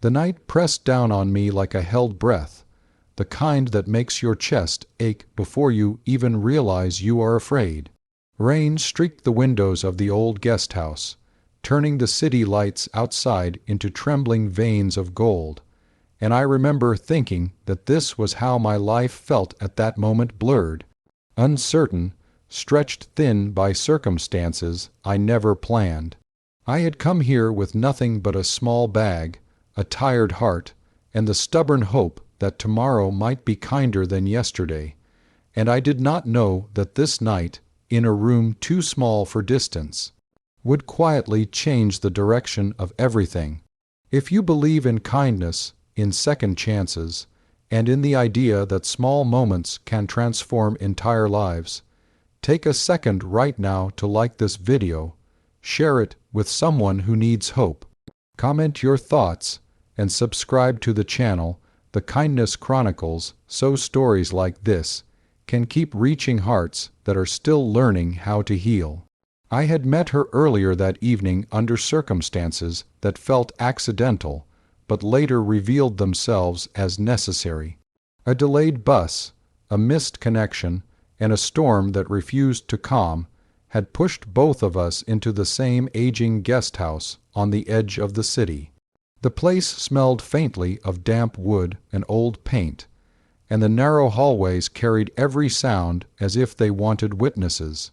The night pressed down on me like a held breath, the kind that makes your chest ache before you even realize you are afraid. Rain streaked the windows of the old guest house, turning the city lights outside into trembling veins of gold, and I remember thinking that this was how my life felt at that moment, blurred, uncertain, stretched thin by circumstances I never planned. I had come here with nothing but a small bag, a tired heart, and the stubborn hope that tomorrow might be kinder than yesterday, and I did not know that this night, in a room too small for distance, would quietly change the direction of everything. If you believe in kindness, in second chances, and in the idea that small moments can transform entire lives, take a second right now to like this video, share it with someone who needs hope, comment your thoughts, and subscribe to the channel, The Kindness Chronicles, so stories like this can keep reaching hearts that are still learning how to heal. I had met her earlier that evening under circumstances that felt accidental, but later revealed themselves as necessary. A delayed bus, a missed connection, and a storm that refused to calm had pushed both of us into the same aging guest house on the edge of the city. The place smelled faintly of damp wood and old paint, and the narrow hallways carried every sound as if they wanted witnesses.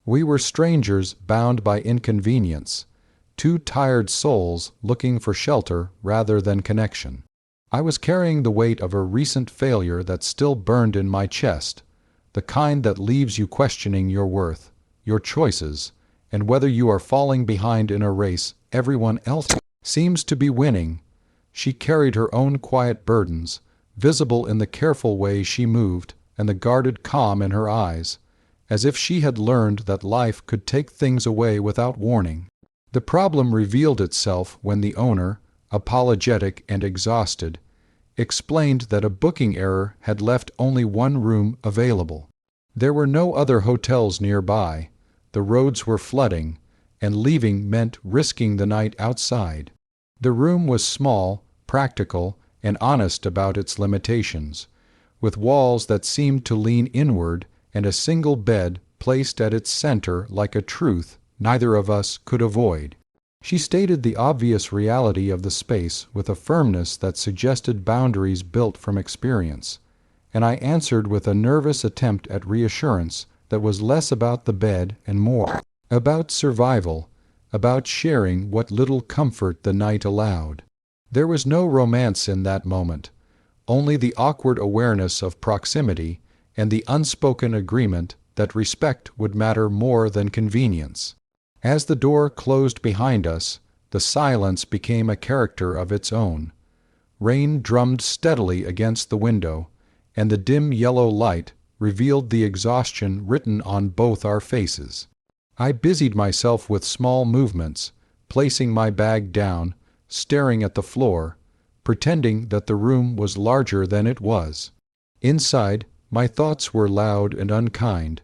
We were strangers bound by inconvenience, two tired souls looking for shelter rather than connection. I was carrying the weight of a recent failure that still burned in my chest, the kind that leaves you questioning your worth, your choices, and whether you are falling behind in a race everyone else seems to be winning. She carried her own quiet burdens, visible in the careful way she moved and the guarded calm in her eyes, as if she had learned that life could take things away without warning. The problem revealed itself when the owner, apologetic and exhausted, explained that a booking error had left only one room available. There were no other hotels nearby, the roads were flooding, and leaving meant risking the night outside. The room was small, practical, and honest about its limitations, with walls that seemed to lean inward and a single bed placed at its center like a truth neither of us could avoid. She stated the obvious reality of the space with a firmness that suggested boundaries built from experience, and I answered with a nervous attempt at reassurance that was less about the bed and more about survival, about sharing what little comfort the night allowed. There was no romance in that moment, only the awkward awareness of proximity and the unspoken agreement that respect would matter more than convenience. As the door closed behind us, the silence became a character of its own. Rain drummed steadily against the window, and the dim yellow light revealed the exhaustion written on both our faces. I busied myself with small movements, placing my bag down, staring at the floor, pretending that the room was larger than it was. Inside, my thoughts were loud and unkind,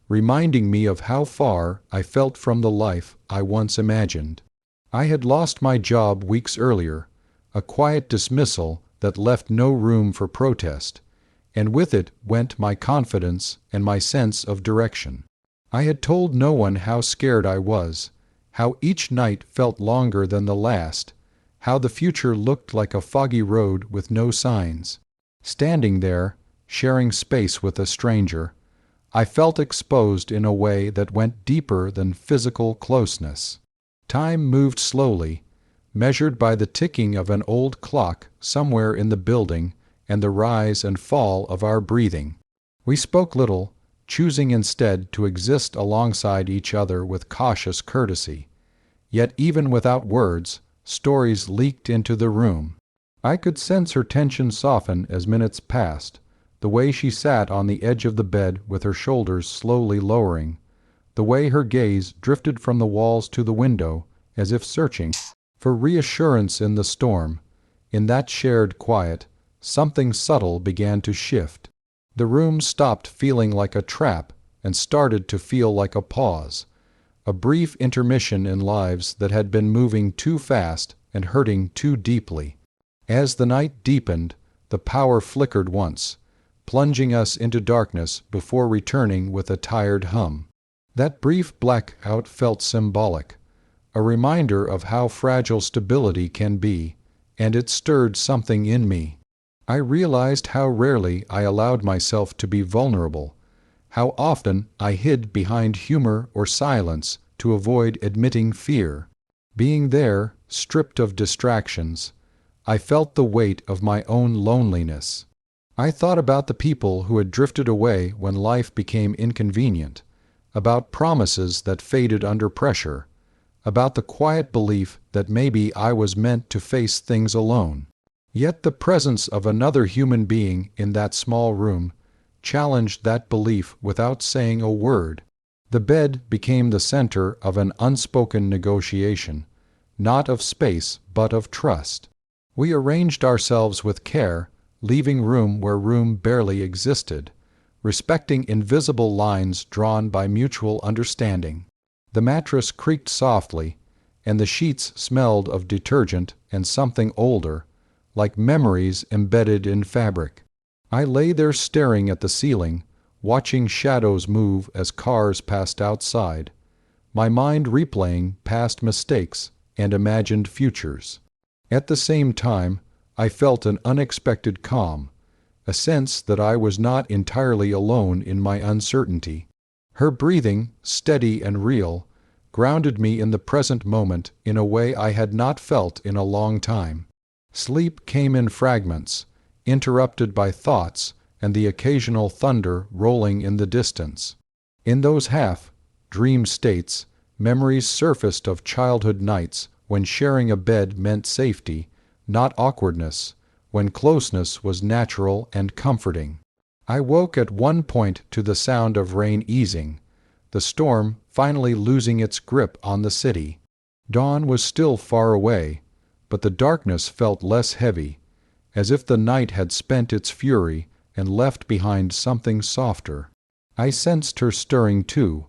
reminding me of how far I felt from the life I once imagined. I had lost my job weeks earlier, a quiet dismissal that left no room for protest, and with it went my confidence and my sense of direction. I had told no one how scared I was, how each night felt longer than the last, how the future looked like a foggy road with no signs. Standing there, sharing space with a stranger, I felt exposed in a way that went deeper than physical closeness. Time moved slowly, measured by the ticking of an old clock somewhere in the building and the rise and fall of our breathing. We spoke little, choosing instead to exist alongside each other with cautious courtesy. Yet even without words, stories leaked into the room. I could sense her tension soften as minutes passed, the way she sat on the edge of the bed with her shoulders slowly lowering, the way her gaze drifted from the walls to the window as if searching for reassurance in the storm. In that shared quiet, something subtle began to shift. The room stopped feeling like a trap and started to feel like a pause, a brief intermission in lives that had been moving too fast and hurting too deeply. As the night deepened, the power flickered once, plunging us into darkness before returning with a tired hum. That brief blackout felt symbolic, a reminder of how fragile stability can be, and it stirred something in me. I realized how rarely I allowed myself to be vulnerable, how often I hid behind humor or silence to avoid admitting fear. Being there, stripped of distractions, I felt the weight of my own loneliness. I thought about the people who had drifted away when life became inconvenient, about promises that faded under pressure, about the quiet belief that maybe I was meant to face things alone. Yet the presence of another human being in that small room challenged that belief without saying a word. The bed became the center of an unspoken negotiation, not of space but of trust. We arranged ourselves with care, leaving room where room barely existed, respecting invisible lines drawn by mutual understanding. The mattress creaked softly, and the sheets smelled of detergent and something older, like memories embedded in fabric. I lay there staring at the ceiling, watching shadows move as cars passed outside, my mind replaying past mistakes and imagined futures. At the same time, I felt an unexpected calm, a sense that I was not entirely alone in my uncertainty. Her breathing, steady and real, grounded me in the present moment in a way I had not felt in a long time. Sleep came in fragments, interrupted by thoughts and the occasional thunder rolling in the distance. In those half-dream states, memories surfaced of childhood nights when sharing a bed meant safety, not awkwardness, when closeness was natural and comforting. I woke at one point to the sound of rain easing, the storm finally losing its grip on the city. Dawn was still far away, but the darkness felt less heavy, as if the night had spent its fury and left behind something softer. I sensed her stirring too,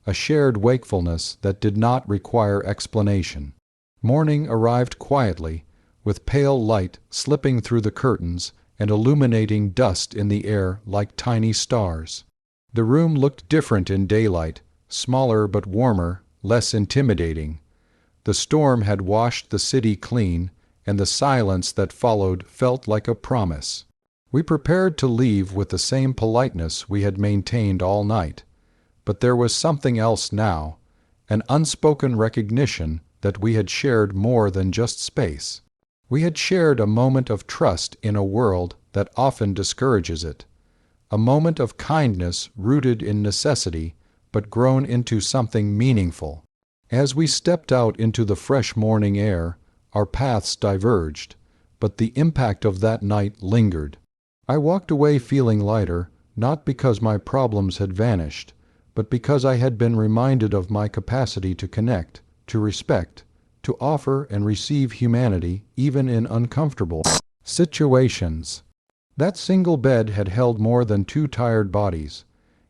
a shared wakefulness that did not require explanation. Morning arrived quietly, with pale light slipping through the curtains and illuminating dust in the air like tiny stars. The room looked different in daylight, smaller but warmer, less intimidating. The storm had washed the city clean, and the silence that followed felt like a promise. We prepared to leave with the same politeness we had maintained all night, but there was something else now, an unspoken recognition that we had shared more than just space. We had shared a moment of trust in a world that often discourages it, a moment of kindness rooted in necessity but grown into something meaningful. As we stepped out into the fresh morning air, our paths diverged, but the impact of that night lingered. I walked away feeling lighter, not because my problems had vanished, but because I had been reminded of my capacity to connect, to respect, to offer and receive humanity even in uncomfortable situations. That single bed had held more than two tired bodies.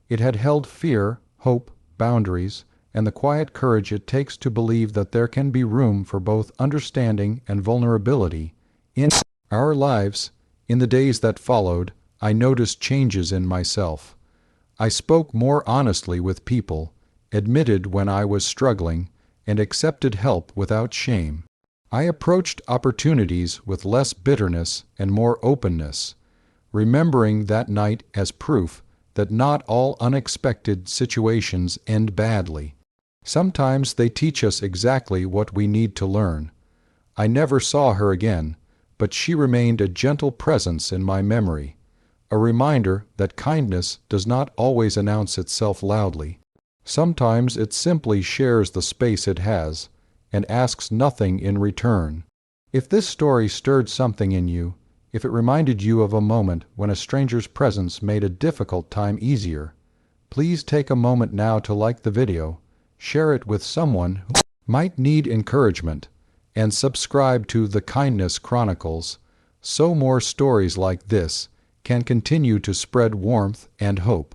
It had held fear, hope, boundaries, and the quiet courage it takes to believe that there can be room for both understanding and vulnerability in our lives. In the days that followed, I noticed changes in myself. I spoke more honestly with people, admitted when I was struggling, and accepted help without shame. I approached opportunities with less bitterness and more openness, remembering that night as proof that not all unexpected situations end badly. Sometimes they teach us exactly what we need to learn. I never saw her again, but she remained a gentle presence in my memory, a reminder that kindness does not always announce itself loudly. Sometimes it simply shares the space it has and asks nothing in return. If this story stirred something in you, if it reminded you of a moment when a stranger's presence made a difficult time easier, please take a moment now to like the video, share it with someone who might need encouragement, and subscribe to The Kindness Chronicles so more stories like this can continue to spread warmth and hope.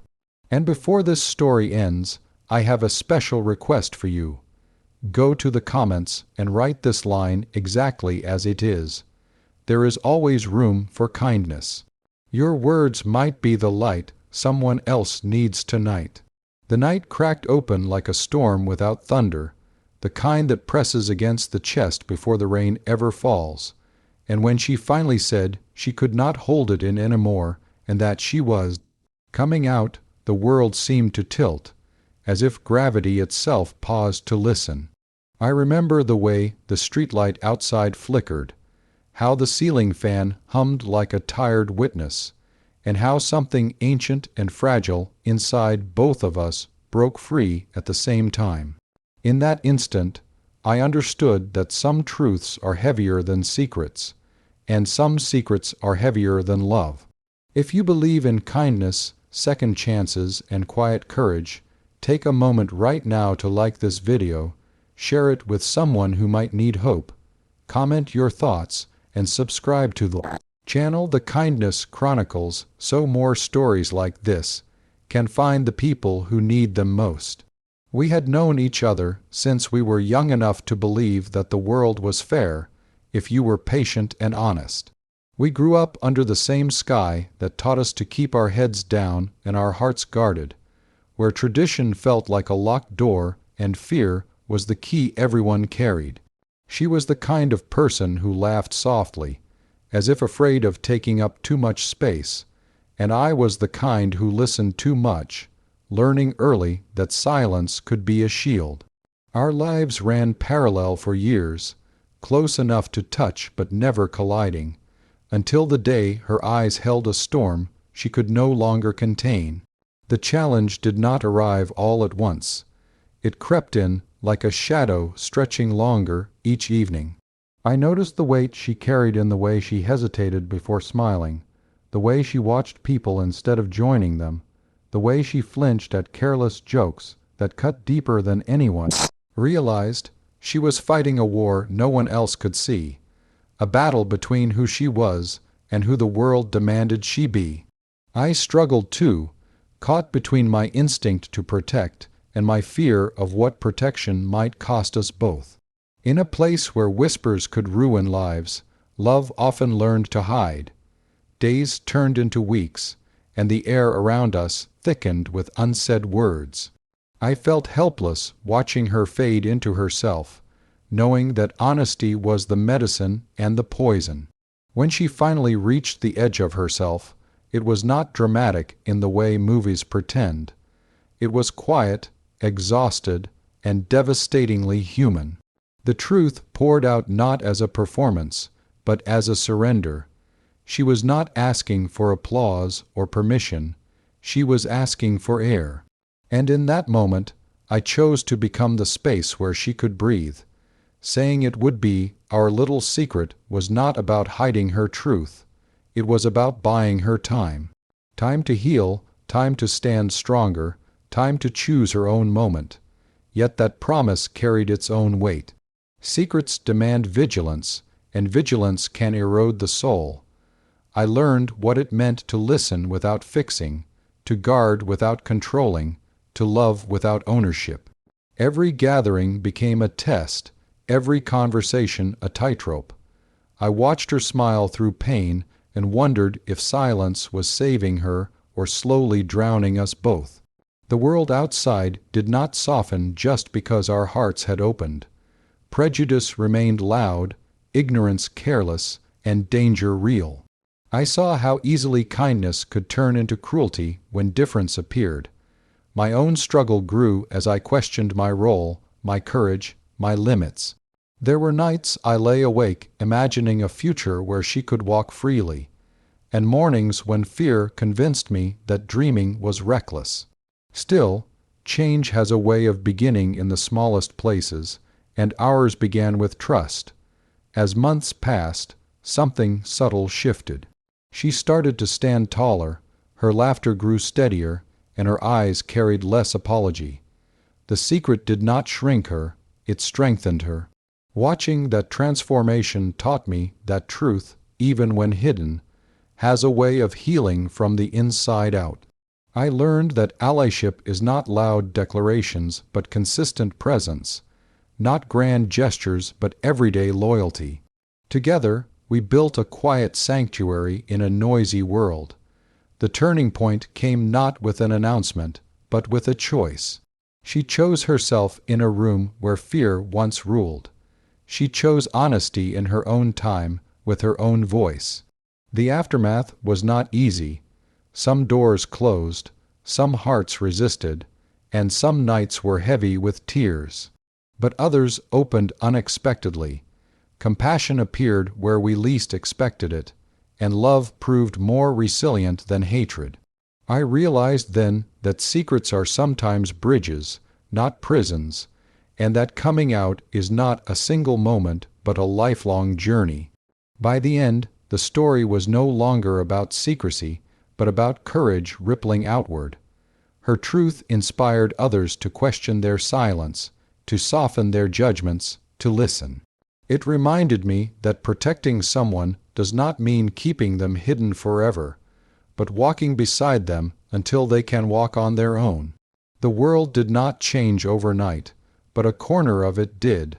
And before this story ends, I have a special request for you. Go to the comments and write this line exactly as it is. there is always room for kindness. Your words might be the light someone else needs tonight. The night cracked open like a storm without thunder, the kind that presses against the chest before the rain ever falls. And when she finally said she could not hold it in anymore and that she was coming out, the world seemed to tilt, as if gravity itself paused to listen. I remember the way the streetlight outside flickered, how the ceiling fan hummed like a tired witness, and how something ancient and fragile inside both of us broke free at the same time. In that instant, I understood that some truths are heavier than secrets, and some secrets are heavier than love. If you believe in kindness, second chances, and quiet courage, take a moment right now to like this video, share it with someone who might need hope, comment your thoughts, and subscribe to the channel The Kindness Chronicles so more stories like this can find the people who need them most. We had known each other since we were young enough to believe that the world was fair if you were patient and honest. We grew up under the same sky that taught us to keep our heads down and our hearts guarded, where tradition felt like a locked door and fear was the key everyone carried. She was the kind of person who laughed softly, as if afraid of taking up too much space, and I was the kind who listened too much, learning early that silence could be a shield. Our lives ran parallel for years, close enough to touch but never colliding, until the day her eyes held a storm she could no longer contain. The challenge did not arrive all at once. It crept in like a shadow stretching longer each evening. I noticed the weight she carried in the way she hesitated before smiling, the way she watched people instead of joining them, the way she flinched at careless jokes that cut deeper than anyone realized. She was fighting a war no one else could see, a battle between who she was and who the world demanded she be. I struggled too, caught between my instinct to protect and my fear of what protection might cost us both. In a place where whispers could ruin lives, love often learned to hide. Days turned into weeks, and the air around us thickened with unsaid words. I felt helpless watching her fade into herself, knowing that honesty was the medicine and the poison. When she finally reached the edge of herself, it was not dramatic in the way movies pretend. It was quiet, exhausted, and devastatingly human. The truth poured out not as a performance, but as a surrender. She was not asking for applause or permission. She was asking for air. And in that moment, I chose to become the space where she could breathe. Saying it would be our little secret was not about hiding her truth. It was about buying her time. Time to heal, time to stand stronger, time to choose her own moment. Yet that promise carried its own weight. Secrets demand vigilance, and vigilance can erode the soul. I learned what it meant to listen without fixing, to guard without controlling, to love without ownership. Every gathering became a test, every conversation a tightrope. I watched her smile through pain and wondered if silence was saving her or slowly drowning us both. The world outside did not soften just because our hearts had opened. Prejudice remained loud, ignorance careless, and danger real. I saw how easily kindness could turn into cruelty when difference appeared. My own struggle grew as I questioned my role, my courage, my limits. There were nights I lay awake imagining a future where she could walk freely, and mornings when fear convinced me that dreaming was reckless. Still, change has a way of beginning in the smallest places, and ours began with trust. As months passed, something subtle shifted. She started to stand taller, her laughter grew steadier, and her eyes carried less apology. The secret did not shrink her, it strengthened her. Watching that transformation taught me that truth, even when hidden, has a way of healing from the inside out. I learned that allyship is not loud declarations but consistent presence, not grand gestures but everyday loyalty. Together, We built a quiet sanctuary in a noisy world. The turning point came not with an announcement, but with a choice. She chose herself in a room where fear once ruled. She chose honesty in her own time, with her own voice. The aftermath was not easy. Some doors closed, some hearts resisted, and some nights were heavy with tears. But others opened unexpectedly. Compassion appeared where we least expected it, and love proved more resilient than hatred. I realized then that secrets are sometimes bridges, not prisons, and that coming out is not a single moment but a lifelong journey. By the end, the story was no longer about secrecy, but about courage rippling outward. Her truth inspired others to question their silence, to soften their judgments, to listen. It reminded me that protecting someone does not mean keeping them hidden forever, but walking beside them until they can walk on their own. The world did not change overnight, but a corner of it did,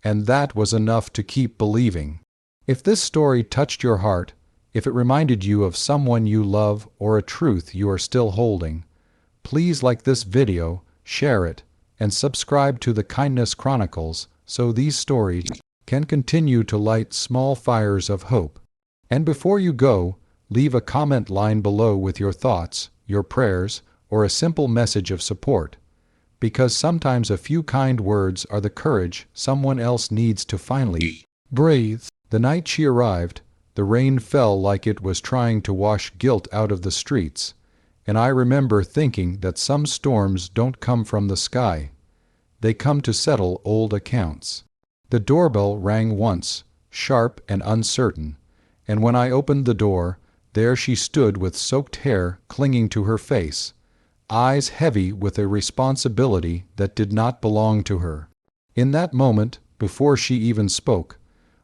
and that was enough to keep believing. If this story touched your heart, if it reminded you of someone you love or a truth you are still holding, please like this video, share it, and subscribe to the Kindness Chronicles so these stories can continue to light small fires of hope. And before you go, leave a comment line below with your thoughts, your prayers, or a simple message of support, because sometimes a few kind words are the courage someone else needs to finally breathe. The night she arrived, the rain fell like it was trying to wash guilt out of the streets, and I remember thinking that some storms don't come from the sky. They come to settle old accounts. The doorbell rang once, sharp and uncertain, and when I opened the door, there she stood with soaked hair clinging to her face, eyes heavy with a responsibility that did not belong to her. In that moment, before she even spoke,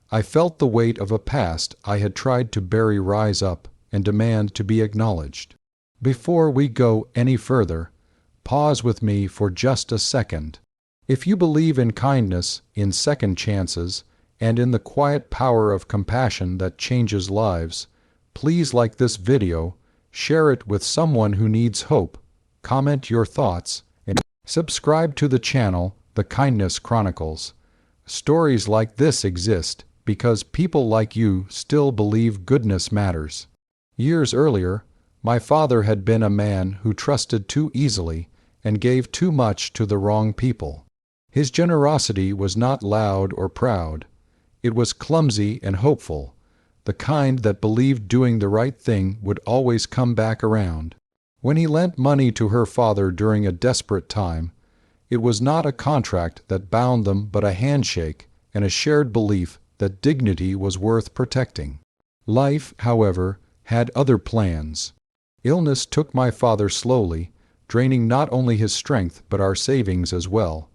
I felt the weight of a past I had tried to bury rise up and demand to be acknowledged. Before we go any further, pause with me for just a second. If you believe in kindness, in second chances, and in the quiet power of compassion that changes lives, please like this video, share it with someone who needs hope, comment your thoughts, and subscribe to the channel, The Kindness Chronicles. Stories like this exist because people like you still believe goodness matters. Years earlier, my father had been a man who trusted too easily and gave too much to the wrong people. His generosity was not loud or proud. It was clumsy and hopeful, the kind that believed doing the right thing would always come back around. When he lent money to her father during a desperate time, it was not a contract that bound them but a handshake and a shared belief that dignity was worth protecting. Life, however, had other plans. Illness took my father slowly, draining not only his strength but our savings as well,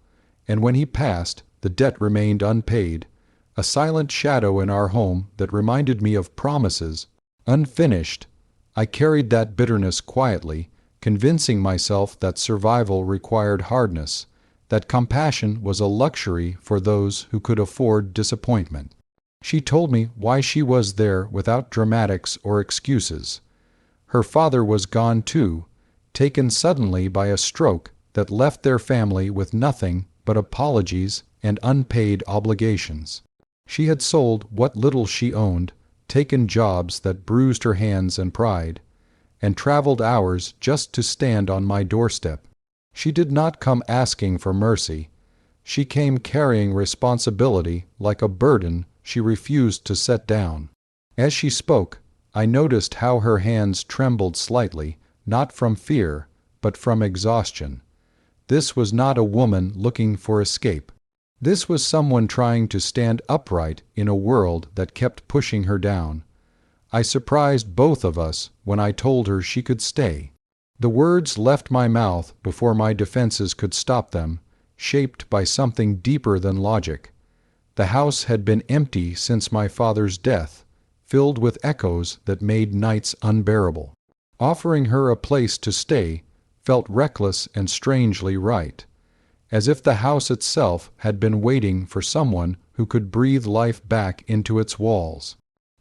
and when he passed, the debt remained unpaid, a silent shadow in our home that reminded me of promises unfinished. I carried that bitterness quietly, convincing myself that survival required hardness, that compassion was a luxury for those who could afford disappointment. She told me why she was there without dramatics or excuses. Her father was gone too, taken suddenly by a stroke that left their family with nothing but apologies and unpaid obligations. She had sold what little she owned, taken jobs that bruised her hands and pride, and traveled hours just to stand on my doorstep. She did not come asking for mercy. She came carrying responsibility like a burden she refused to set down. As she spoke, I noticed how her hands trembled slightly, not from fear, but from exhaustion. This was not a woman looking for escape. This was someone trying to stand upright in a world that kept pushing her down. I surprised both of us when I told her she could stay. The words left my mouth before my defenses could stop them, shaped by something deeper than logic. The house had been empty since my father's death, filled with echoes that made nights unbearable. Offering her a place to stay felt reckless and strangely right, as if the house itself had been waiting for someone who could breathe life back into its walls.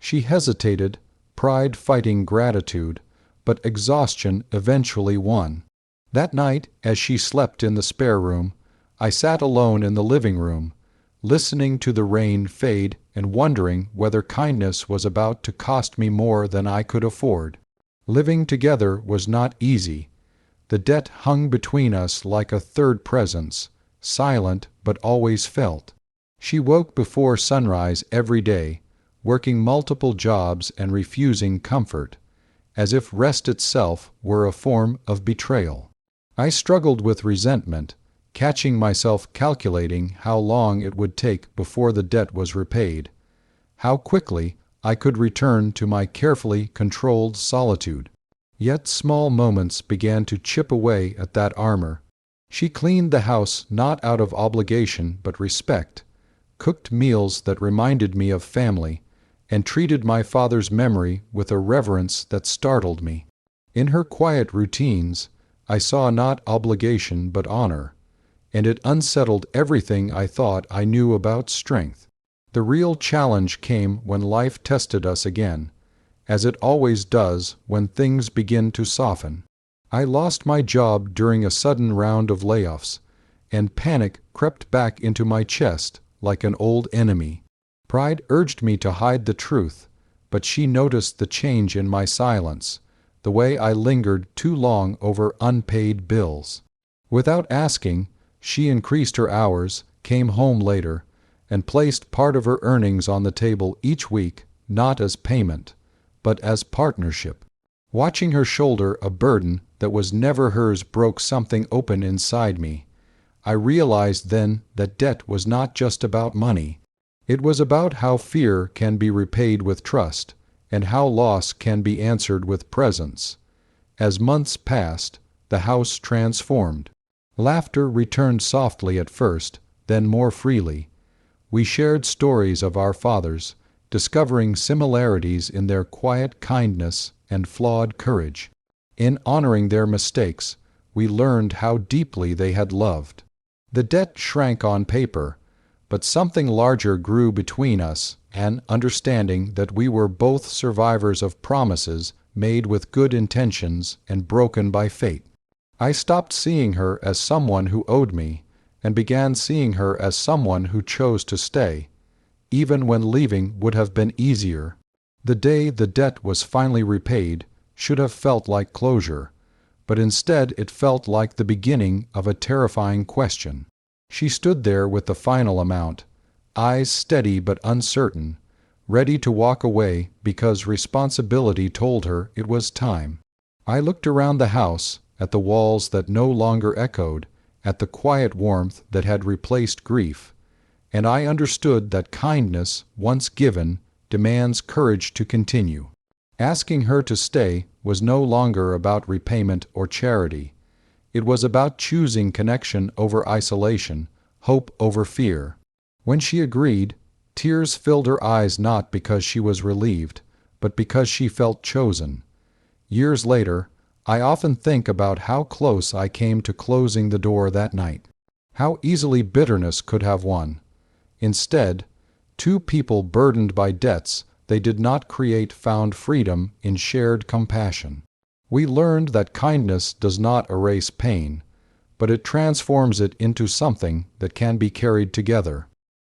She hesitated, pride fighting gratitude, but exhaustion eventually won. That night, as she slept in the spare room, I sat alone in the living room, listening to the rain fade and wondering whether kindness was about to cost me more than I could afford. Living together was not easy. The debt hung between us like a third presence, silent but always felt. She woke before sunrise every day, working multiple jobs and refusing comfort, as if rest itself were a form of betrayal. I struggled with resentment, catching myself calculating how long it would take before the debt was repaid, how quickly I could return to my carefully controlled solitude. Yet small moments began to chip away at that armor. She cleaned the house not out of obligation but respect, cooked meals that reminded me of family, and treated my father's memory with a reverence that startled me. In her quiet routines, I saw not obligation but honor, and it unsettled everything I thought I knew about strength. The real challenge came when life tested us again, as it always does when things begin to soften. I lost my job during a sudden round of layoffs, and panic crept back into my chest like an old enemy. Pride urged me to hide the truth, but she noticed the change in my silence, the way I lingered too long over unpaid bills. Without asking, she increased her hours, came home later, and placed part of her earnings on the table each week, not as payment, but as partnership. Watching her shoulder a burden that was never hers broke something open inside me. I realized then that debt was not just about money. It was about how fear can be repaid with trust, and how loss can be answered with presence. As months passed, the house transformed. Laughter returned softly at first, then more freely. We shared stories of our fathers, discovering similarities in their quiet kindness and flawed courage. In honoring their mistakes, we learned how deeply they had loved. The debt shrank on paper, but something larger grew between us, an understanding that we were both survivors of promises made with good intentions and broken by fate. I stopped seeing her as someone who owed me, and began seeing her as someone who chose to stay, even when leaving would have been easier. The day the debt was finally repaid should have felt like closure, but instead it felt like the beginning of a terrifying question. She stood there with the final amount, eyes steady but uncertain, ready to walk away because responsibility told her it was time. I looked around the house, at the walls that no longer echoed, at the quiet warmth that had replaced grief, and I understood that kindness, once given, demands courage to continue. Asking her to stay was no longer about repayment or charity. It was about choosing connection over isolation, hope over fear. When she agreed, tears filled her eyes not because she was relieved, but because she felt chosen. Years later, I often think about how close I came to closing the door that night. How easily bitterness could have won. Instead, two people burdened by debts they did not create found freedom in shared compassion. We learned that kindness does not erase pain, but it transforms it into something that can be carried together.